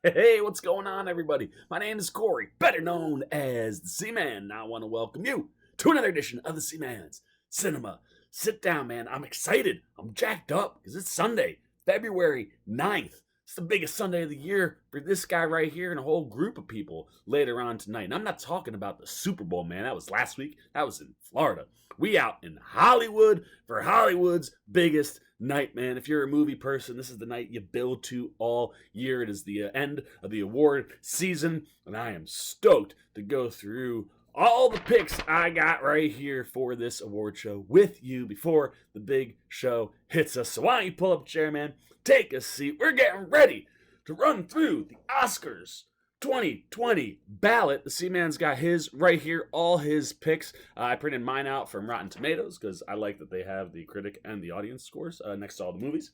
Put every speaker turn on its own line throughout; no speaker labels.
Hey, what's going on, everybody? My name is Corey, better known as the Seaman, and I want to welcome you to another edition of the Seaman's Cinema Sit Down, man. I'm excited. I'm jacked up because it's Sunday, February 9th. It's the biggest Sunday of the year for this guy right here and a whole group of people later on tonight. And I'm not talking about the Super Bowl, man. That was last week. That was in Florida. We out in Hollywood for Hollywood's biggest night, man. If you're a movie person, this is the night you build to all year. It is the end of the award season, and I am stoked to go through all the picks I got right here for this award show with you before the big show hits us. So why don't you pull up a chair, man? Take a seat. We're getting ready to run through the Oscars 2020 ballot. The Seaman's got his right here, all his picks. I printed mine out from Rotten Tomatoes because I like that they have the critic and the audience scores next to all the movies.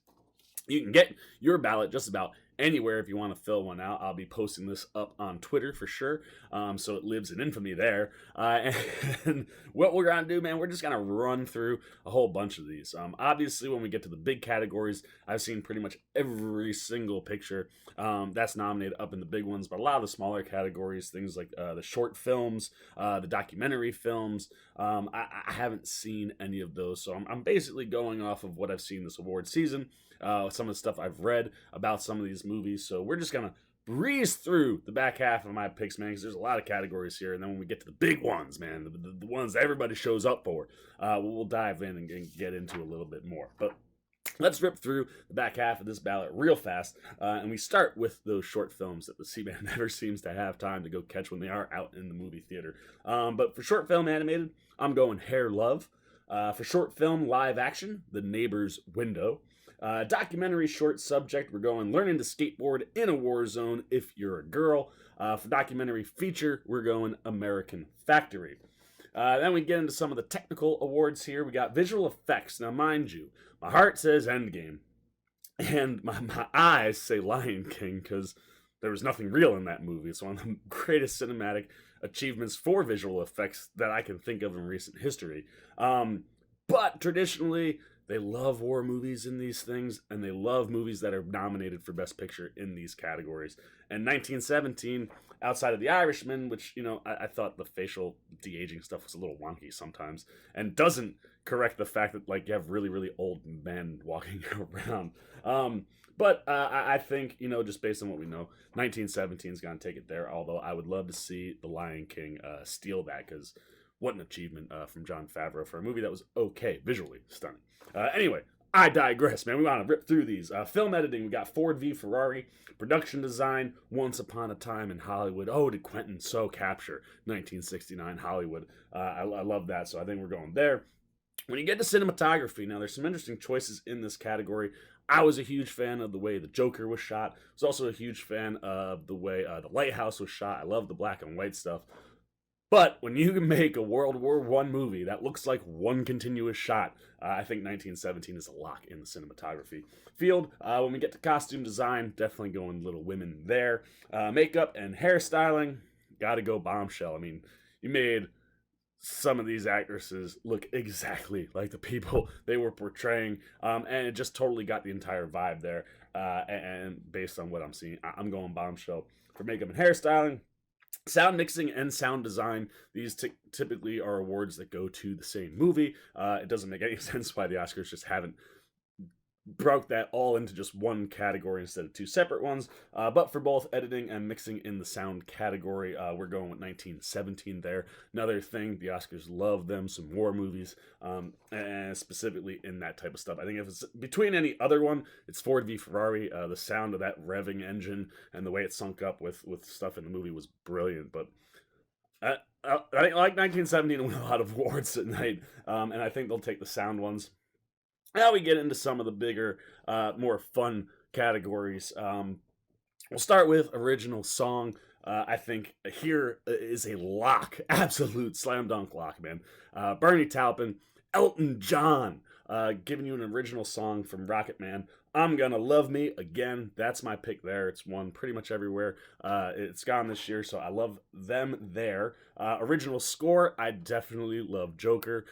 You can get your ballot just about anywhere if you want to fill one out. I'll be posting this up on Twitter for sure, so it lives in infamy there. And what we're going to do, man, we're just going to run through a whole bunch of these. Obviously, when we get to the big categories, I've seen pretty much every single picture that's nominated up in the big ones, but a lot of the smaller categories, things like the short films, the documentary films, I haven't seen any of those. So I'm basically going off of what I've seen this award season. Some of the stuff I've read about some of these movies. So we're just going to breeze through the back half of my picks, man, because there's a lot of categories here. And then when we get to the big ones, man, the ones that everybody shows up for, we'll dive in and get into a little bit more. But let's rip through the back half of this ballot real fast. And we start with those short films that the Seaman never seems to have time to go catch when they are out in the movie theater. But for short film animated, I'm going Hair Love. For short film live action, The Neighbor's Window. Documentary short subject, we're going Learning to Skateboard in a War Zone If You're a Girl. For documentary feature, we're going American Factory. Then we get into some of the technical awards here. We got visual effects. Now, mind you, my heart says Endgame, and my eyes say Lion King because there was nothing real in that movie. It's one of the greatest cinematic achievements for visual effects that I can think of in recent history. But traditionally, they love war movies in these things, and they love movies that are nominated for Best Picture in these categories. And 1917, outside of The Irishman, which, I thought the facial de-aging stuff was a little wonky sometimes, and doesn't correct the fact that, you have really, really old men walking around. But I think, just based on what we know, 1917 is going to take it there, although I would love to see The Lion King steal that, because what an achievement from Jon Favreau for a movie that was okay, visually stunning. Anyway, I digress, man. We want to rip through these. Film editing, we got Ford v. Ferrari. Production design, Once Upon a Time in Hollywood. Oh, did Quentin so capture 1969 Hollywood? I love that, so I think we're going there. When you get to cinematography, now there's some interesting choices in this category. I was a huge fan of the way the Joker was shot. I was also a huge fan of the way the Lighthouse was shot. I love the black and white stuff. But when you can make a World War I movie that looks like one continuous shot, I think 1917 is a lock in the cinematography field. When we get to costume design, definitely going Little Women there. Makeup and hairstyling, gotta go Bombshell. I mean, you made some of these actresses look exactly like the people they were portraying, and it just totally got the entire vibe there. And based on what I'm seeing, I'm going Bombshell for makeup and hairstyling. Sound mixing and sound design, these typically are awards that go to the same movie. It doesn't make any sense why the Oscars just haven't broke that all into just one category instead of two separate ones. But for both editing and mixing in the sound category, we're going with 1917 there. Another thing, the Oscars love them some war movies, and specifically in that type of stuff. I think if it's between any other one, it's Ford v. Ferrari. The sound of that revving engine and the way it sunk up with stuff in the movie was brilliant. But I think like 1917 won a lot of awards tonight, and I think they'll take the sound ones. Now we get into some of the bigger, more fun categories. We'll start with original song. I think here is a lock, absolute slam dunk lock, man. Bernie Taupin, Elton John, giving you an original song from Rocket Man. I'm Gonna Love Me Again. That's my pick there. It's won pretty much everywhere. It's gone this year, so I love them there. Original score, I definitely love Joker.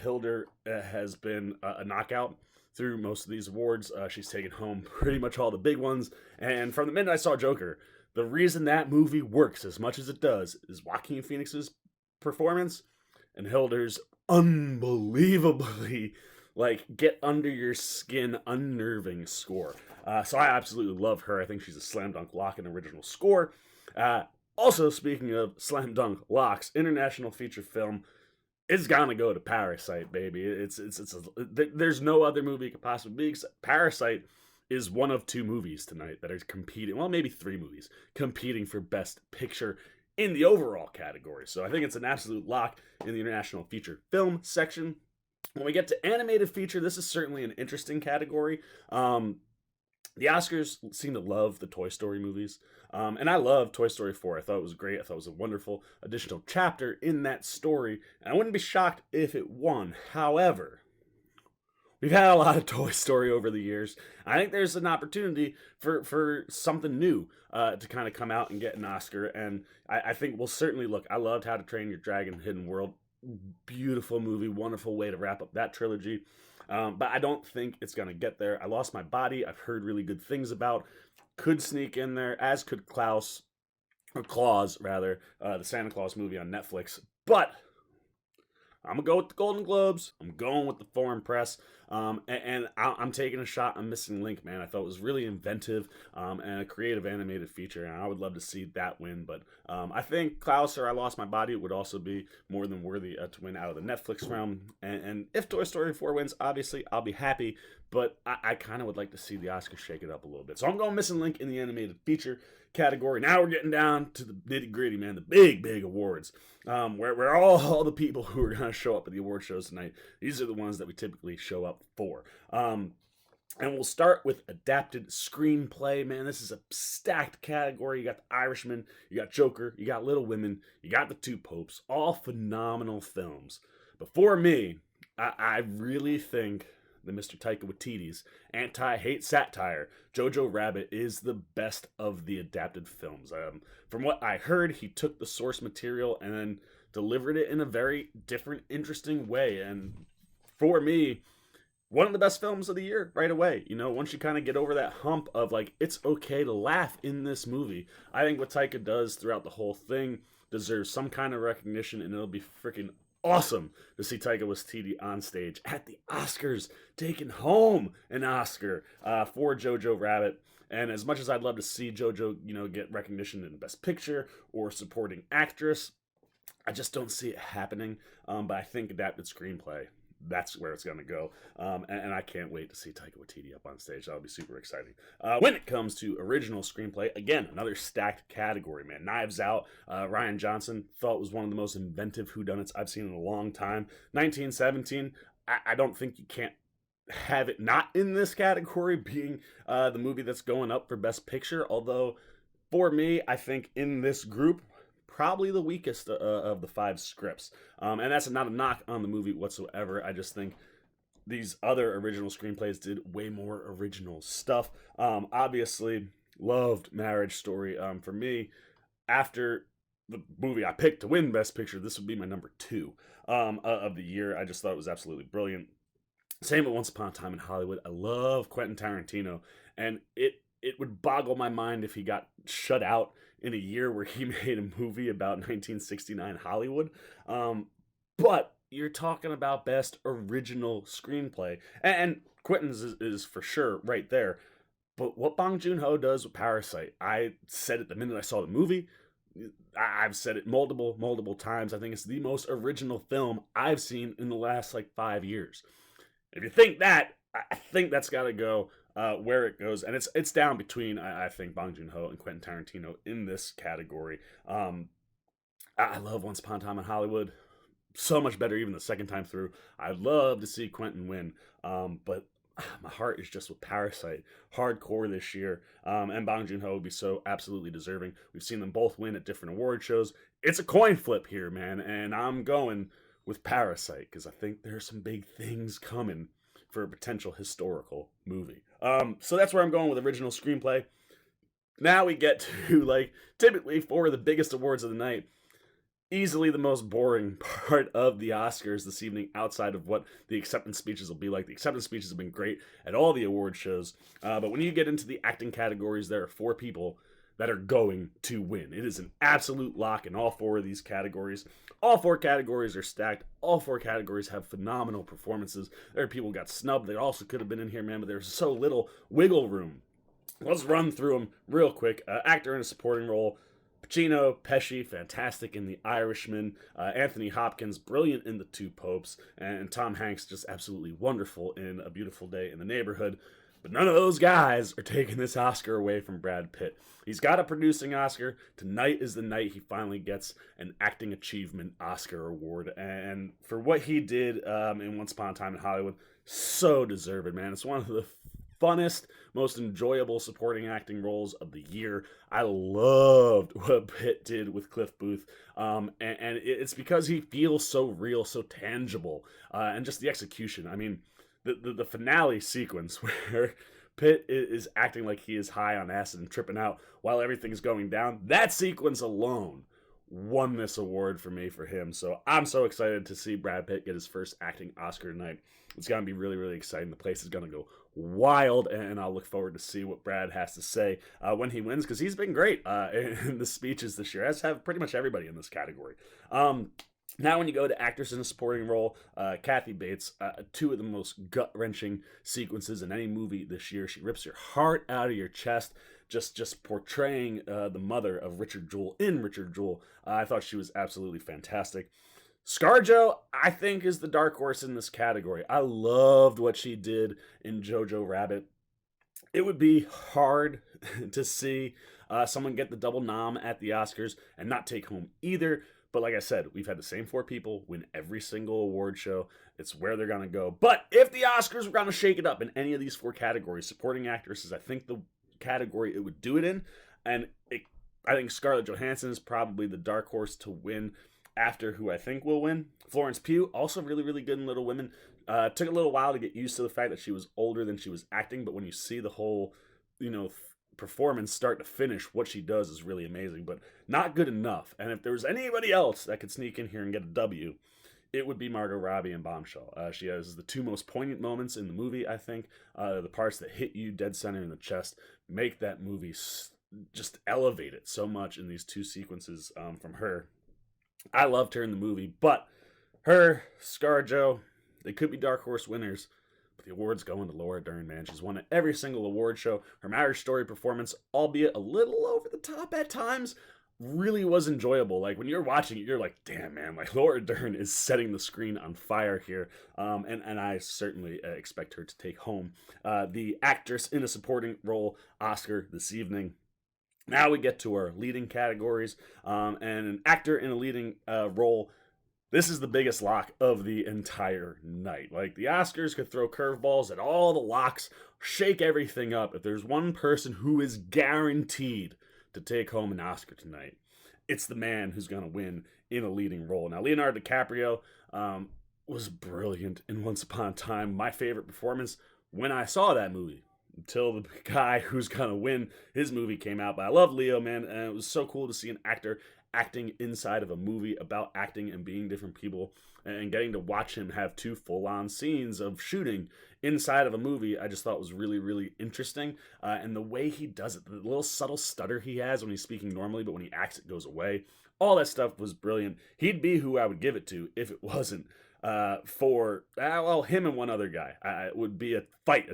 Hilder has been a knockout. through most of these awards. She's taken home pretty much all the big ones. And from the minute I saw Joker, the reason that movie works as much as it does is Joaquin Phoenix's performance and Hilder's unbelievably like get under your skin unnerving score. So I absolutely love her. I think she's a slam dunk lock in original score. Also, speaking of slam dunk locks, international feature film, it's gonna go to Parasite, baby. There's no other movie it could possibly be. Except Parasite is one of two movies tonight that are competing. Well, maybe three movies competing for Best Picture in the overall category. So I think it's an absolute lock in the international feature film section. When we get to animated feature, this is certainly an interesting category. The Oscars seem to love the Toy Story movies. And I love Toy Story 4. I thought it was great. I thought it was a wonderful additional chapter in that story. And I wouldn't be shocked if it won. However, we've had a lot of Toy Story over the years. I think there's an opportunity for something new to kind of come out and get an Oscar. And I think we'll certainly look. I loved How to Train Your Dragon Hidden World. Beautiful movie. Wonderful way to wrap up that trilogy. But I don't think it's going to get there. I Lost My Body. I've heard really good things about. Could sneak in there, as could Claus, rather, the Santa Claus movie on Netflix. But I'm going to go with the Golden Globes. I'm going with the foreign press. And I'm taking a shot on Missing Link, man. I thought it was really inventive and a creative animated feature. And I would love to see that win. But I think Klaus or I Lost My Body would also be more than worthy to win out of the Netflix realm. And if Toy Story 4 wins, obviously, I'll be happy. But I kind of would like to see the Oscars shake it up a little bit. So I'm going Missing Link in the animated feature category. Now we're getting down to the nitty gritty, man. The big awards. Where all the people who are going to show up at the award shows tonight, these are the ones that we typically show up for. And we'll start with adapted screenplay. Man, this is a stacked category. You got The Irishman, you got Joker, you got Little Women, you got The Two Popes. All phenomenal films. But for me, I really think that Mr. Taika Waititi's anti-hate satire, Jojo Rabbit, is the best of the adapted films. From what I heard, he took the source material and then delivered it in a very different, interesting way. And for me, one of the best films of the year right away. You know, once you kind of get over that hump of like, it's okay to laugh in this movie. I think what Taika does throughout the whole thing deserves some kind of recognition, and it'll be freaking awesome to see Taika Waititi on stage at the Oscars, taking home an Oscar for Jojo Rabbit. And as much as I'd love to see Jojo, you know, get recognition in Best Picture or Supporting Actress, I just don't see it happening. But I think adapted screenplay, that's where it's going to go. And I can't wait to see Taika Waititi up on stage. That'll be super exciting. When it comes to original screenplay, again, another stacked category, man. Knives Out, Rian Johnson, thought was one of the most inventive whodunits I've seen in a long time. 1917, I don't think you can't have it not in this category, being the movie that's going up for Best Picture. Although, for me, I think in this group, probably the weakest of the five scripts. And that's not a knock on the movie whatsoever. I just think these other original screenplays did way more original stuff. Obviously, loved Marriage Story. For me, after the movie I picked to win Best Picture, this would be my number 2 of the year. I just thought it was absolutely brilliant. Same with Once Upon a Time in Hollywood. I love Quentin Tarantino, and it would boggle my mind if he got shut out in a year where he made a movie about 1969 Hollywood. But you're talking about best original screenplay. And Quentin's is for sure right there. But what Bong Joon-ho does with Parasite, I said it the minute I saw the movie. I've said it multiple times. I think it's the most original film I've seen in the last 5 years. If you think that, I think that's got to go where it goes, and it's down between I think Bong Joon-ho and Quentin Tarantino in this category. I love Once Upon a Time in Hollywood, so much better even the second time through. I'd love to see Quentin win, but my heart is just with Parasite, hardcore this year, and Bong Joon-ho would be so absolutely deserving. We've seen them both win at different award shows. It's a coin flip here, man, and I'm going with Parasite because I think there's some big things coming for a potential historical movie. So that's where I'm going with original screenplay. Now we get to typically 4 of the biggest awards of the night. easily the most boring part of the Oscars this evening, outside of what the acceptance speeches will be like. The acceptance speeches have been great at all the award shows, but when you get into the acting categories, there are four people that are going to win. It is an absolute lock in all four of these categories. All four categories are stacked. All four categories have phenomenal performances. There are people who got snubbed that also could have been in here, man, but there's so little wiggle room. Let's run through them real quick. Actor in a supporting role: Pacino, Pesci, fantastic in The Irishman. Anthony Hopkins, brilliant in The Two Popes. And Tom Hanks, just absolutely wonderful in A Beautiful Day in the Neighborhood. But none of those guys are taking this Oscar away from Brad Pitt. He's got a producing Oscar. Tonight is the night he finally gets an acting achievement Oscar award. And for what he did in Once Upon a Time in Hollywood, so deserved, man. It's one of the funnest, most enjoyable supporting acting roles of the year. I loved what Pitt did with Cliff Booth, and it's because he feels so real, so tangible, and just the execution. I mean, the finale sequence where Pitt is acting like he is high on acid and tripping out while everything's going down. That sequence alone won this award for me for him. So I'm so excited to see Brad Pitt get his first acting Oscar tonight. It's going to be really, really exciting. The place is going to go wild, and I'll look forward to see what Brad has to say when he wins, because he's been great in the speeches this year, as have pretty much everybody in this category. Now, when you go to actress in a supporting role, Kathy Bates, two of the most gut-wrenching sequences in any movie this year. She rips your heart out of your chest, just portraying the mother of Richard Jewell in Richard Jewell. I thought she was absolutely fantastic. ScarJo, I think, is the dark horse in this category. I loved what she did in Jojo Rabbit. It would be hard to see someone get the double nom at the Oscars and not take home either. But like I said, we've had the same four people win every single award show. It's where they're going to go. But if the Oscars were going to shake it up in any of these four categories, supporting actresses, I think the category it would do it in. And I think Scarlett Johansson is probably the dark horse to win after who I think will win. Florence Pugh, also really, really good in Little Women. Took a little while to get used to the fact that she was older than she was acting, but when you see the whole, performance start to finish, what she does is really amazing, but not good enough. And if there was anybody else that could sneak in here and get a W, it would be Margot Robbie in Bombshell. She has the two most poignant moments in the movie, I think. The parts that hit you dead center in the chest make that movie just elevate it so much in these two sequences from her. I loved her in the movie, but her, ScarJo, they could be dark horse winners, but the award's going to Laura Dern, man. She's won at every single award show. Her Marriage Story performance, albeit a little over the top at times, really was enjoyable. Like, when you're watching it, you're like, damn, man, like, Laura Dern is setting the screen on fire here. And I certainly expect her to take home the actress in a supporting role Oscar this evening. Now we get to our leading categories, and an actor in a leading role. This is the biggest lock of the entire night. Like, the Oscars could throw curveballs at all the locks, shake everything up. If there's one person who is guaranteed to take home an Oscar tonight, it's the man who's going to win in a leading role. Now, Leonardo DiCaprio was brilliant in Once Upon a Time. My favorite performance when I saw that movie, until the guy who's gonna win his movie came out. But I love Leo, man, and it was so cool to see an actor acting inside of a movie about acting and being different people, and getting to watch him have two full-on scenes of shooting inside of a movie. I just thought was really, really interesting, and the way he does it, the little subtle stutter he has when he's speaking normally, but when he acts it goes away. All that stuff was brilliant. He'd be who I would give it to if it wasn't for him and one other guy. It would be a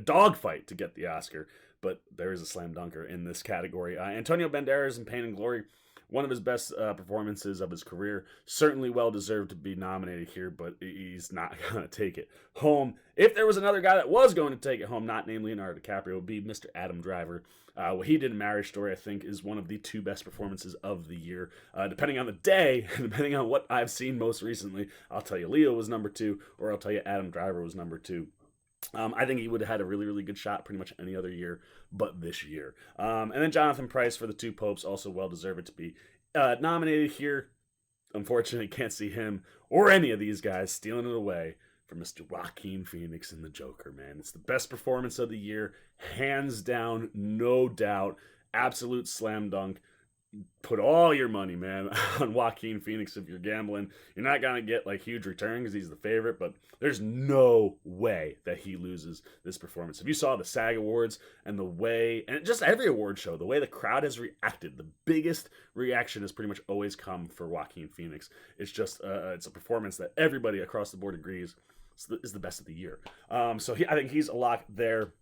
dog fight to get the Oscar, but there is a slam dunker in this category. Antonio Banderas in Pain and Glory, one of his best performances of his career. Certainly well deserved to be nominated here, but he's not going to take it home. If there was another guy that was going to take it home, not named Leonardo DiCaprio, it would be Mr. Adam Driver. What he did in Marriage Story, I think, is one of the two best performances of the year. Depending on the day, depending on what I've seen most recently, I'll tell you Leo was number 2, or I'll tell you Adam Driver was number 2. I think he would have had a really, really good shot pretty much any other year but this year. And then Jonathan Pryce for The Two Popes, also well-deserved to be nominated here. Unfortunately, can't see him or any of these guys stealing it away from Mr. Joaquin Phoenix in The Joker, man. It's the best performance of the year, hands down, no doubt, absolute slam dunk. put all your money, man, on Joaquin Phoenix if you're gambling. You're not gonna get like huge return because he's the favorite, but there's no way that he loses this performance. If you saw the SAG Awards and the way, and just every award show, the way the crowd has reacted, the biggest reaction has pretty much always come for Joaquin Phoenix. It's just it's a performance that everybody across the board agrees is the best of the year. I think he's a lock there.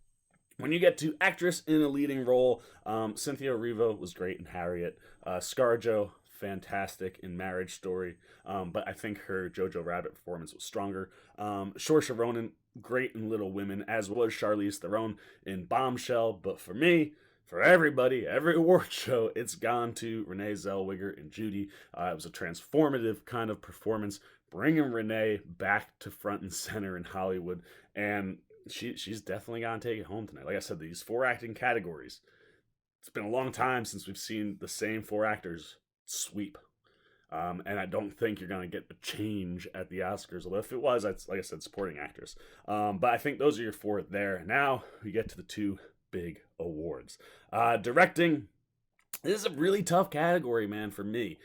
When you get to actress in a leading role, Cynthia Erivo was great in Harriet. ScarJo, fantastic in Marriage Story. But I think her Jojo Rabbit performance was stronger. Saoirse Ronan, great in Little Women, as well as Charlize Theron in Bombshell. But for me, for everybody, every award show, it's gone to Renee Zellweger and Judy. It was a transformative kind of performance, bringing Renee back to front and center in Hollywood. And she's definitely gonna take it home tonight. Like I said, these 4 acting categories. It's been a long time since we've seen the same 4 actors sweep, and I don't think you're gonna get a change at the Oscars. Although if it was, that's like I said, supporting actress. But I think those are your 4 there. Now we get to the 2 big awards. Directing. This is a really tough category, man, for me.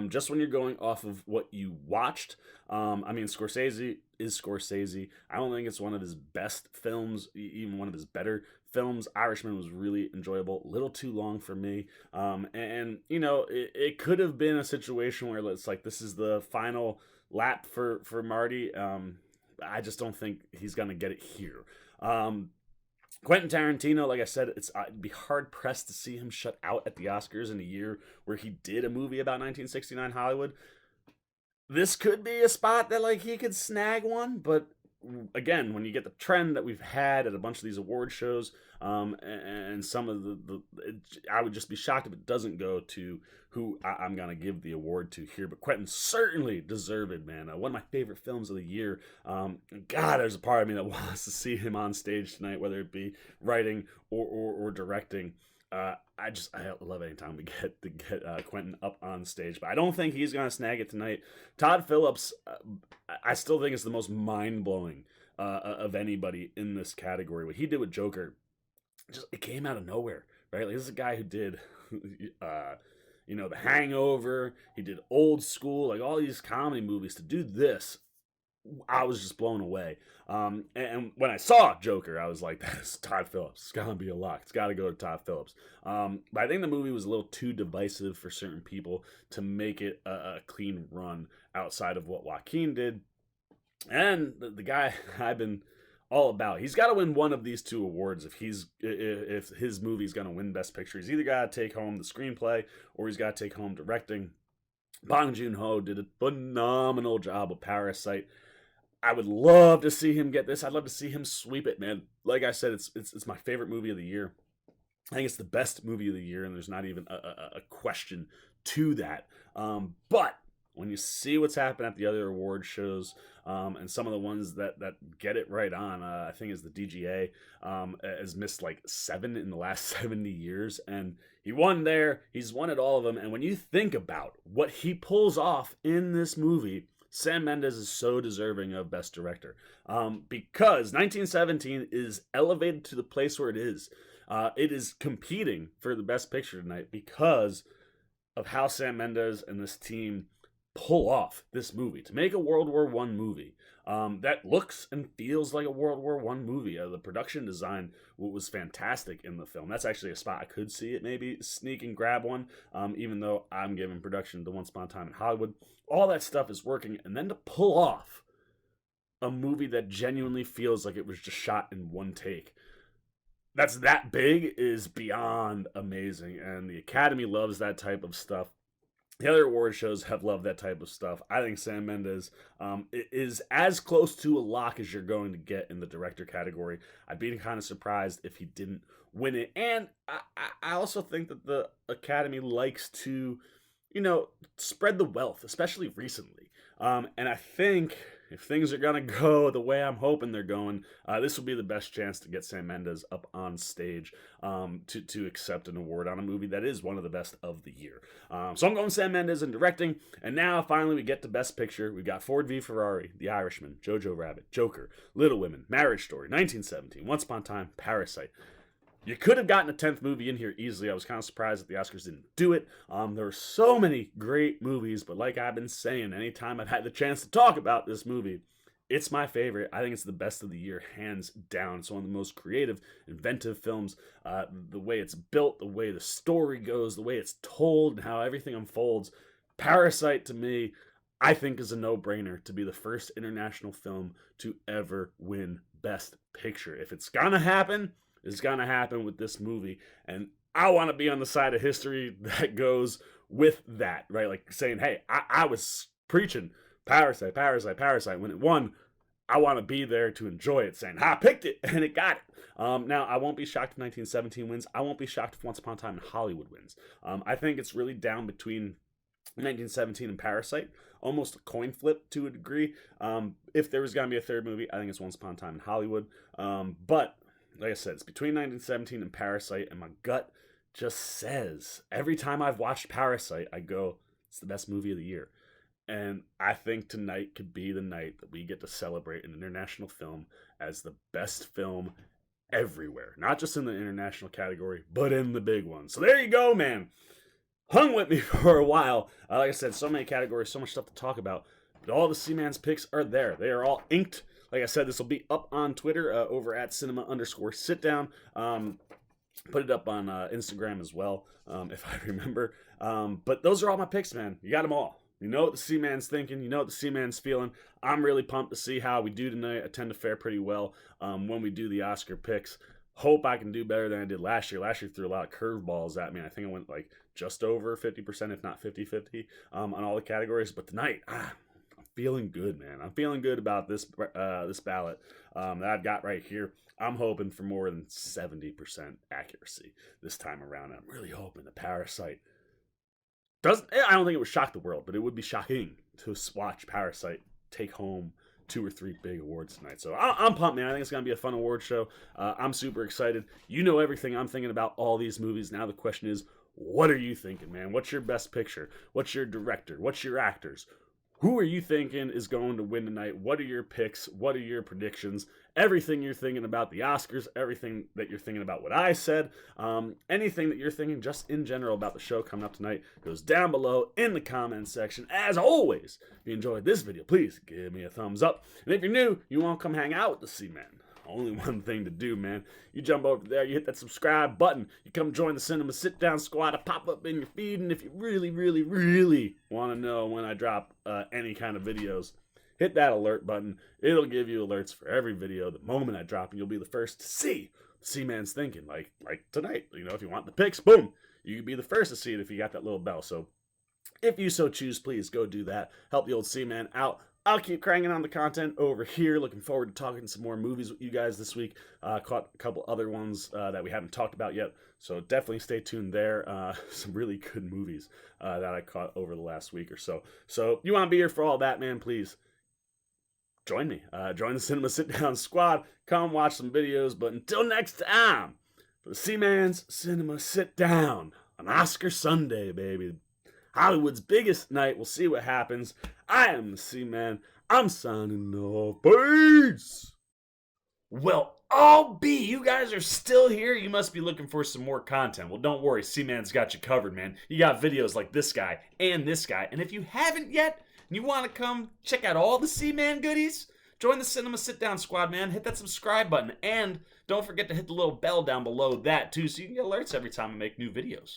Just when you're going off of what you watched. Scorsese is Scorsese. I don't think it's one of his best films, even one of his better films. Irishman was really enjoyable. A little too long for me. It could have been a situation where it's like, this is the final lap for Marty. I just don't think he's going to get it here. Quentin Tarantino, like I said, I'd be hard-pressed to see him shut out at the Oscars in a year where he did a movie about 1969 Hollywood. This could be a spot that like he could snag one, but again, when you get the trend that we've had at a bunch of these award shows, and some of I would just be shocked if it doesn't go to who I'm going to give the award to here. But Quentin certainly deserved, man. One of my favorite films of the year. God, there's a part of me that wants to see him on stage tonight, whether it be writing or directing. I love any time we get Quentin up on stage, but I don't think he's going to snag it tonight. Todd Phillips, I still think is the most mind-blowing of anybody in this category. What he did with Joker, it came out of nowhere, right? Like, this is a guy who did, The Hangover. He did Old School, like all these comedy movies. To do this, I was just blown away. And when I saw Joker, I was like, that's Todd Phillips. It's got to be a lock. It's got to go to Todd Phillips. But I think the movie was a little too divisive for certain people to make it a clean run outside of what Joaquin did. And the guy I've been all about, he's got to win one of these 2 awards if his movie's going to win Best Picture. He's either got to take home the screenplay or he's got to take home directing. Bong Joon-ho did a phenomenal job with Parasite. I would love to see him get this. I'd love to see him sweep it, man. Like I said, it's my favorite movie of the year. I think it's the best movie of the year, and there's not even a question to that. But when you see what's happened at the other award shows, and some of the ones that get it right on, I think is the DGA, has missed like 7 in the last 70 years, and he won there. He's won at all of them, and when you think about what he pulls off in this movie, Sam Mendes is so deserving of Best Director, because 1917 is elevated to the place where it is. It is competing for the Best Picture tonight because of how Sam Mendes and this team pull off this movie. To make a World War I movie that looks and feels like a World War I movie. The production design was fantastic in the film. That's actually a spot I could see it maybe sneak and grab one, even though I'm giving production the Once Upon a Time in Hollywood. All that stuff is working, and then to pull off a movie that genuinely feels like it was just shot in one take, that's that big, is beyond amazing, and the Academy loves that type of stuff. The other award shows have loved that type of stuff. I think Sam Mendes is as close to a lock as you're going to get in the director category. I'd be kind of surprised if he didn't win it. And I also think that the Academy likes to, spread the wealth, especially recently. And I think if things are going to go the way I'm hoping they're going, this will be the best chance to get Sam Mendes up on stage to accept an award on a movie that is one of the best of the year. So I'm going Sam Mendes in directing. And now finally we get to Best Picture. We've got Ford v. Ferrari, The Irishman, Jojo Rabbit, Joker, Little Women, Marriage Story, 1917, Once Upon a Time, Parasite. You could have gotten a 10th movie in here easily. I was kind of surprised that the Oscars didn't do it. There were so many great movies, but like I've been saying, anytime I've had the chance to talk about this movie, it's my favorite. I think it's the best of the year, hands down. It's one of the most creative, inventive films. The way it's built, the way the story goes, the way it's told, and how everything unfolds. Parasite, to me, I think is a no-brainer to be the first international film to ever win Best Picture. If it's gonna happen, it's gonna happen with this movie, and I want to be on the side of history that goes with that, right? Like saying, hey, I was preaching Parasite, Parasite, Parasite. When it won, I want to be there to enjoy it, saying, I picked it, and it got it. Now, I won't be shocked if 1917 wins. I won't be shocked if Once Upon a Time in Hollywood wins. I think it's really down between 1917 and Parasite, almost a coin flip to a degree. If there was going to be a third movie, I think it's Once Upon a Time in Hollywood. But like I said, it's between 1917 and Parasite, and my gut just says, every time I've watched Parasite, I go, it's the best movie of the year. And I think tonight could be the night that we get to celebrate an international film as the best film everywhere. Not just in the international category, but in the big one. So there you go, man. Hung with me for a while. Like I said, so many categories, so much stuff to talk about. But all the C-Man's picks are there. They are all inked. Like I said, this will be up on Twitter over at cinema_sitdown. Put it up on Instagram as well, if I remember. But those are all my picks, man. You got them all. You know what the C-Man's thinking. You know what the C-Man's feeling. I'm really pumped to see how we do tonight. I tend to fare pretty well when we do the Oscar picks. Hope I can do better than I did last year. Last year threw a lot of curveballs at me. I think I went like just over 50%, if not 50-50, on all the categories. But tonight, I'm feeling good, man. I'm feeling good about this this ballot that I've got right here. I'm hoping for more than 70% accuracy this time around. I'm really hoping the Parasite I don't think it would shock the world, but it would be shocking to watch Parasite take home 2 or 3 big awards tonight. So I'm pumped, man. I think it's going to be a fun award show. I'm super excited. You know everything I'm thinking about all these movies. Now the question is, what are you thinking, man? What's your best picture? What's your director? What's your actors? Who are you thinking is going to win tonight? What are your picks? What are your predictions? Everything you're thinking about the Oscars, everything that you're thinking about what I said, anything that you're thinking just in general about the show coming up tonight goes down below in the comments section. As always, if you enjoyed this video, please give me a thumbs up. And if you're new, you want to come hang out with the C-Man, only one thing to do, man. You jump over there, you hit that subscribe button, you come join the Cinema Sit-Down Squad to pop up in your feed, and if you really, really, really want to know when I drop any kind of videos, hit that alert button. It'll give you alerts for every video the moment I drop, and you'll be the first to see the C-Man's thinking, like tonight. You know, if you want the picks, boom, you can be the first to see it if you got that little bell. So if you so choose, please go do that. Help the old C-Man out. I'll keep cranking on the content over here. Looking forward to talking some more movies with you guys this week. Caught a couple other ones that we haven't talked about yet, so definitely stay tuned there. Some really good movies that I caught over the last week or so. So you want to be here for all that, man, please join me. Join the Cinema Sit-Down Squad. Come watch some videos. But until next time, for the C-Man's Cinema Sit-Down on Oscar Sunday, baby. Hollywood's biggest night. We'll see what happens. I am the C-Man. I'm signing off. Peace! Well, I'll be. You guys are still here. You must be looking for some more content. Well, don't worry. C-Man's got you covered, man. You got videos like this guy and this guy. And if you haven't yet, and you want to come check out all the C-Man goodies, join the Cinema Sit-Down Squad, man. Hit that subscribe button. And don't forget to hit the little bell down below that, too, so you can get alerts every time I make new videos.